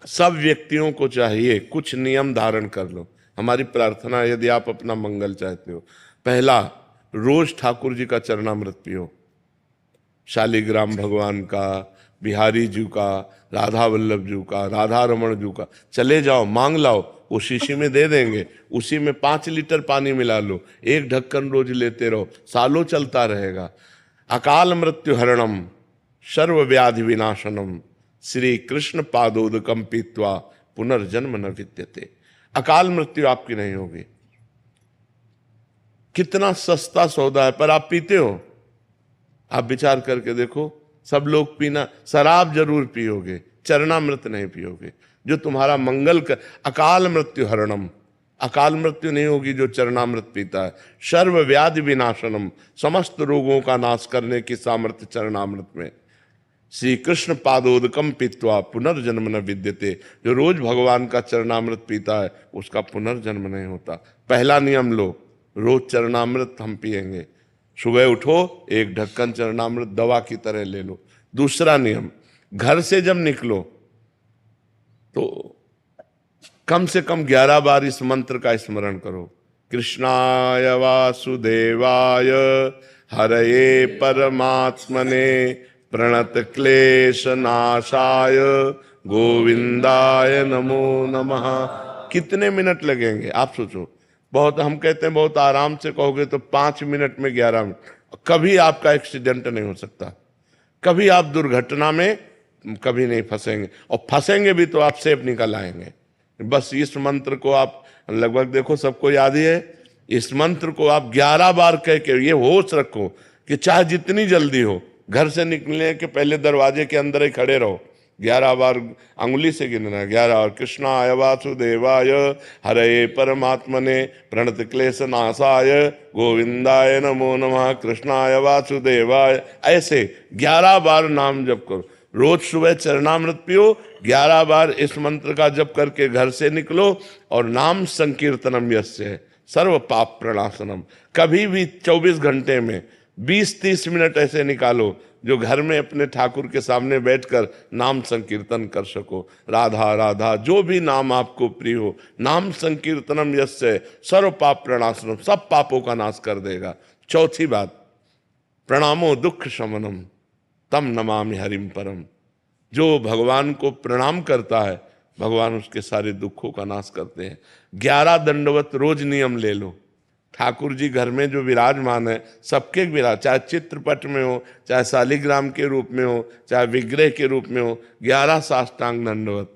सब व्यक्तियों को चाहिए कुछ नियम धारण कर लो। हमारी प्रार्थना, यदि आप अपना मंगल चाहते हो, पहला, रोज ठाकुर जी का चरणामृत पियो, शालिग्राम भगवान का, बिहारी जी का, राधा वल्लभ जी का, राधा रमण जी का, चले जाओ मांग लाओ, वो शीशी में दे देंगे, उसी में 5 लीटर पानी मिला लो, एक ढक्कन रोज लेते रहो, सालों चलता रहेगा। अकाल मृत्यु हरणम सर्व व्याधि विनाशनम श्री कृष्ण पादोदकम पीत्वा पुनर्जन्म न विद्यते। अकाल मृत्यु आपकी नहीं होगी। कितना सस्ता सौदा है, पर आप पीते हो? आप विचार करके देखो, सब लोग पीना, शराब जरूर पियोगे, चरणामृत नहीं पियोगे, जो तुम्हारा मंगल कर। अकाल मृत्यु हरणम, अकाल मृत्यु नहीं होगी जो चरणामृत पीता है। सर्व व्याधि विनाशनम, समस्त रोगों का नाश करने की सामर्थ्य चरणामृत में। श्री कृष्ण पादोदकम पीत्वा पुनर्जन्म न विद्यते, जो रोज भगवान का चरणामृत पीता है उसका पुनर्जन्म नहीं होता। पहला नियम लो, रोज चरणामृत हम पिएंगे, सुबह उठो एक ढक्कन चरणामृत दवा की तरह ले लो। दूसरा नियम, घर से जब निकलो तो कम से कम 11 बार इस मंत्र का स्मरण करो। कृष्णाय वासुदेवाय हरये परमात्मने प्रणत क्लेश नाशाय गोविंदाय नमो नमः। कितने मिनट लगेंगे आप सोचो? बहुत, हम कहते हैं बहुत आराम से कहोगे तो 5 मिनट में 11 मिनट। कभी आपका एक्सीडेंट नहीं हो सकता, कभी आप दुर्घटना में कभी नहीं फंसेंगे, और फंसेंगे भी तो आप सेफ निकल आएंगे। बस इस मंत्र को आप लगभग देखो सबको याद ही है, इस मंत्र को आप 11 बार कह के ये होश रखो कि चाहे जितनी जल्दी हो, घर से निकलने के पहले दरवाजे के अंदर ही खड़े रहो, 11 बार अंगुली से गिनना है, 11 बार। कृष्णाय वासुदेवाय हरे परमात्मने प्रणत क्लेश नाशाय गोविंदाय नमो नमः कृष्णाय वासुदेवाय, ऐसे 11 बार नाम जप करो। रोज सुबह चरणामृत पियो, 11 बार इस मंत्र का जप करके घर से निकलो, और नाम संकीर्तनम यस्य सर्व पाप प्रणाशनम। कभी भी 24 घंटे में 20-30 मिनट ऐसे निकालो जो घर में अपने ठाकुर के सामने बैठकर नाम संकीर्तन कर सको। राधा राधा, जो भी नाम आपको प्रिय हो, नाम संकीर्तनम यस्य सर्व पाप प्रणाशनम, सब पापों का नाश कर देगा। चौथी बात, प्रणामो दुख शमनम तम नमामि हरिम परम। जो भगवान को प्रणाम करता है भगवान उसके सारे दुखों का नाश करते हैं। 11 दंडवत रोज नियम ले लो। ठाकुर जी घर में जो विराजमान है सबके विराज, चाहे चित्रपट में हो, चाहे शालिग्राम के रूप में हो, चाहे विग्रह के रूप में हो, 11 साष्टांग दंडवत।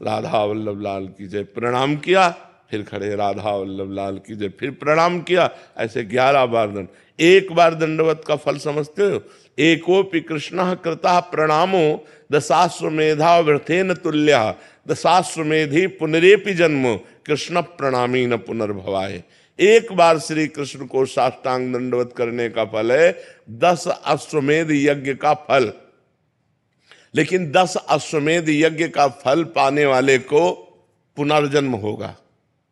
राधा वल्लभ लाल की जय, प्रणाम किया, फिर खड़े, राधा वल्लभ लाल की जय, फिर प्रणाम किया, ऐसे 11 बार दंड। एक बार दंडवत का फल समझते हो? एकोपि कृष्ण कृता प्रणामो दशाश्वमेधा व्रथेन तुल्य दशाश्वमेधि पुनरेपि जन्म कृष्ण प्रणामी न पुनर्भवाय। एक बार श्री कृष्ण को साष्टांग दंडवत करने का फल है 10 अश्वमेध यज्ञ का फल। लेकिन 10 अश्वमेध यज्ञ का फल पाने वाले को पुनर्जन्म होगा,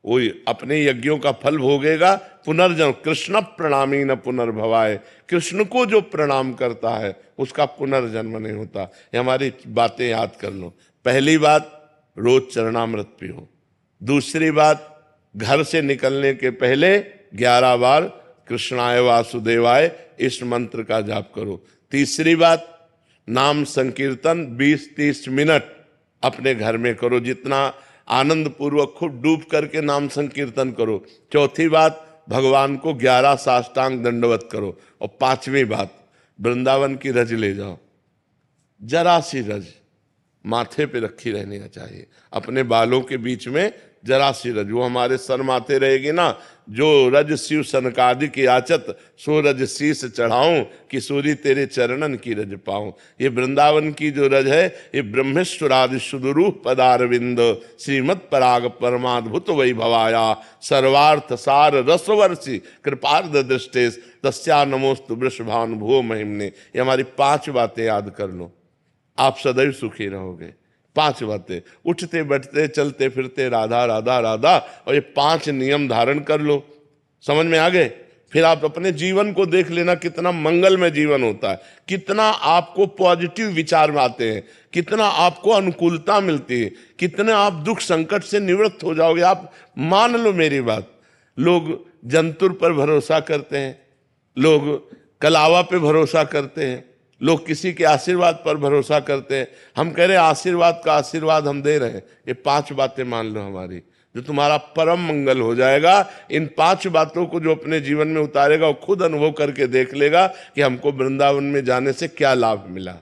वो अपने यज्ञों का फल भोगेगा, पुनर्जन्म। कृष्ण प्रणामी न पुनर्भवाय, कृष्ण को जो प्रणाम करता है उसका पुनर्जन्म नहीं होता। ये हमारी बातें याद कर लो। पहली बात, रोज चरणामृत पियो। दूसरी बात, घर से निकलने के पहले 11 बार कृष्णाय वासुदेवाय इस मंत्र का जाप करो। तीसरी बात, नाम संकीर्तन 20-30 मिनट अपने घर में करो, जितना आनंद पूर्वक खूब डूब करके नाम संकीर्तन करो। चौथी बात, भगवान को 11 साष्टांग दंडवत करो। और पांचवी बात, वृंदावन की रज ले जाओ, जरा सी रज माथे पे रखी रहनी चाहिए, अपने बालों के बीच में जरा सी रज, वो हमारे सर माथे रहेगी ना, जो रज शिव सनकादि याचत सो रज शीस चढ़ाऊं किशोरी तेरे चरणन की रज पाऊं। ये वृंदावन की जो रज है ये ब्रह्मेश्वरादि सुदुरूह पदारविंद श्रीमद पराग परमाद्भुत वैभवाया सर्वार्थ सार रसवर्षि कृपार्ध दृष्टेश तस्या नमोस्तु वृषभानुभुवो महिमने। ये हमारी 5 बातें याद कर लो, आप सदैव सुखी रहोगे। 5 बातें, उठते बैठते चलते फिरते राधा राधा राधा, और ये 5 नियम धारण कर लो। समझ में आ गए? फिर आप अपने जीवन को देख लेना, कितना मंगलमय जीवन होता है, कितना आपको पॉजिटिव विचार आते हैं, कितना आपको अनुकूलता मिलती है, कितने आप दुख संकट से निवृत्त हो जाओगे। आप मान लो मेरी बात, लोग जंतुर पर भरोसा करते हैं, लोग कलावा पे भरोसा करते हैं, लोग किसी के आशीर्वाद पर भरोसा करते हैं। हम कह रहे हैं आशीर्वाद का आशीर्वाद हम दे रहे हैं, ये 5 बातें मान लो हमारी, जो तुम्हारा परम मंगल हो जाएगा। इन 5 बातों को जो अपने जीवन में उतारेगा वो खुद अनुभव करके देख लेगा कि हमको वृंदावन में जाने से क्या लाभ मिला।